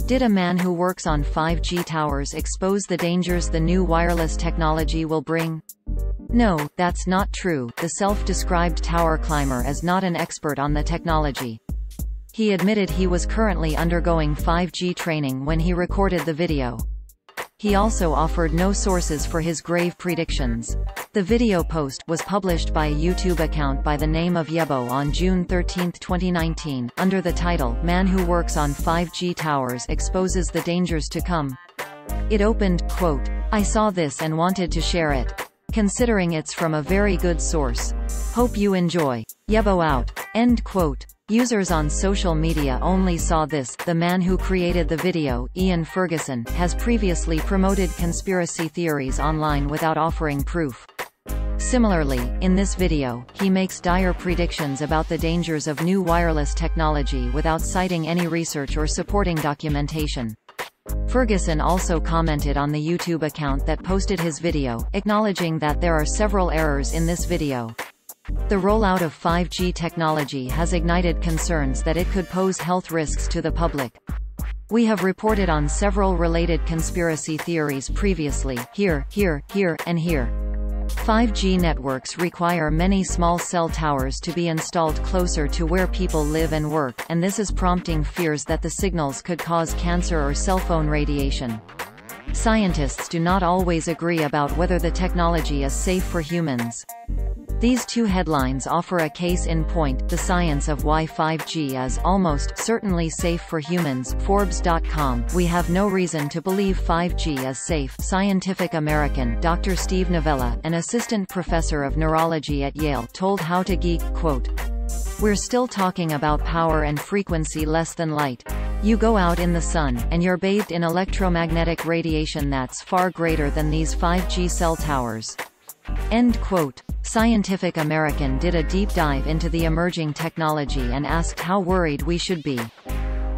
Did a man who works on 5G towers expose the dangers the new wireless technology will bring? No, that's not true. The self-described tower climber is not an expert on the technology. He admitted he was currently undergoing 5G training when he recorded the video. He also offered no sources for his grave predictions. The video post was published by a YouTube account by the name of Yebo on June 13, 2019, under the title, "Man Who Works on 5G Towers Exposes the Dangers to Come." It opened, quote, "I saw this and wanted to share it. Considering it's from a very good source. Hope you enjoy. Yebo out." End quote. Users on social media only saw this. The man who created the video, Ian Ferguson, has previously promoted conspiracy theories online without offering proof. Similarly, in this video, he makes dire predictions about the dangers of new wireless technology without citing any research or supporting documentation. Ferguson also commented on the YouTube account that posted his video, acknowledging that there are several errors in this video. The rollout of 5G technology has ignited concerns that it could pose health risks to the public. We have reported on several related conspiracy theories previously, here, and here. 5G networks require many small cell towers to be installed closer to where people live and work, and this is prompting fears that the signals could cause cancer or cell phone radiation. Scientists do not always agree about whether the technology is safe for humans. These two headlines offer a case in point, the science of why 5G is almost certainly safe for humans. Forbes.com. We have no reason to believe 5G is safe. Scientific American. Dr. Steve Novella, an assistant professor of neurology at Yale, told How to Geek, quote, "We're still talking about power and frequency less than light. You go out in the sun, and you're bathed in electromagnetic radiation that's far greater than these 5G cell towers." End quote. Scientific American did a deep dive into the emerging technology and asked how worried we should be.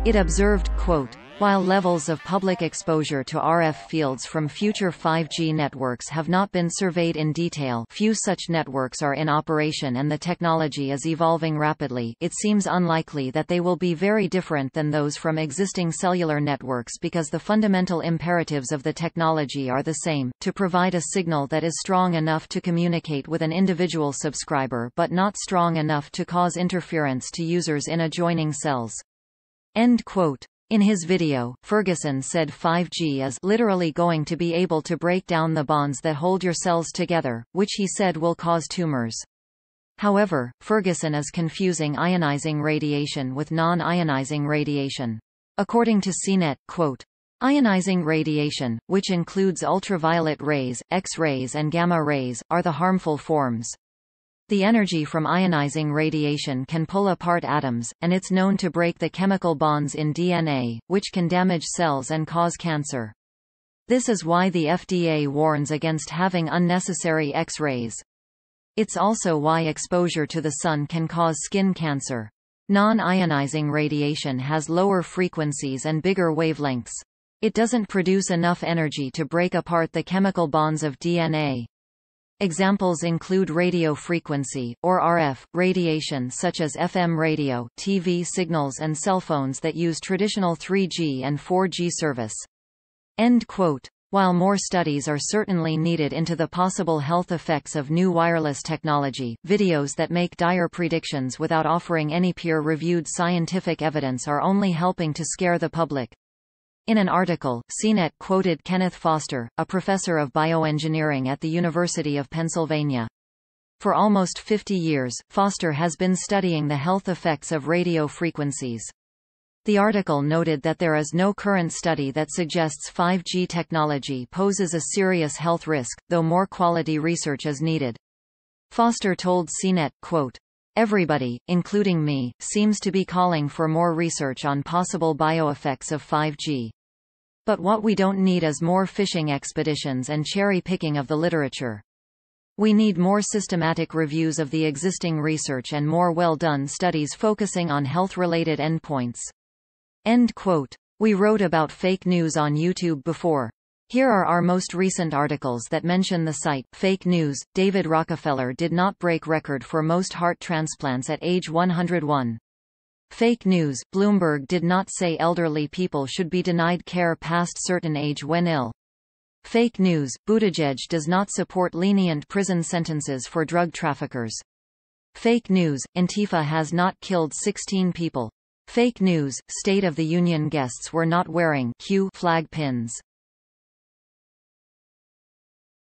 It observed, quote, "While levels of public exposure to RF fields from future 5G networks have not been surveyed in detail, few such networks are in operation and the technology is evolving rapidly, it seems unlikely that they will be very different than those from existing cellular networks because the fundamental imperatives of the technology are the same, to provide a signal that is strong enough to communicate with an individual subscriber but not strong enough to cause interference to users in adjoining cells." End quote. In his video, Ferguson said 5G is literally going to be able to break down the bonds that hold your cells together, which he said will cause tumors. However, Ferguson is confusing ionizing radiation with non-ionizing radiation. According to CNET, quote, "Ionizing radiation, which includes ultraviolet rays, X-rays and gamma rays, are the harmful forms. The energy from ionizing radiation can pull apart atoms, and it's known to break the chemical bonds in DNA, which can damage cells and cause cancer. This is why the FDA warns against having unnecessary X-rays. It's also why exposure to the sun can cause skin cancer. Non-ionizing radiation has lower frequencies and bigger wavelengths. It doesn't produce enough energy to break apart the chemical bonds of DNA. Examples include radio frequency, or RF, radiation such as FM radio, TV signals and cell phones that use traditional 3G and 4G service." End quote. While more studies are certainly needed into the possible health effects of new wireless technology, videos that make dire predictions without offering any peer-reviewed scientific evidence are only helping to scare the public. In an article, CNET quoted Kenneth Foster, a professor of bioengineering at the University of Pennsylvania. For almost 50 years, Foster has been studying the health effects of radio frequencies. The article noted that there is no current study that suggests 5G technology poses a serious health risk, though more quality research is needed. Foster told CNET, quote, "Everybody, including me, seems to be calling for more research on possible bioeffects of 5G. But what we don't need is more fishing expeditions and cherry-picking of the literature. We need more systematic reviews of the existing research and more well-done studies focusing on health-related endpoints." End quote. We wrote about fake news on YouTube before. Here are our most recent articles that mention the site. Fake news. David Rockefeller did not break record for most heart transplants at age 101. Fake news, Bloomberg did not say elderly people should be denied care past certain age when ill. Fake news, Buttigieg does not support lenient prison sentences for drug traffickers. Fake news, Antifa has not killed 16 people. Fake news, State of the Union guests were not wearing Q flag pins.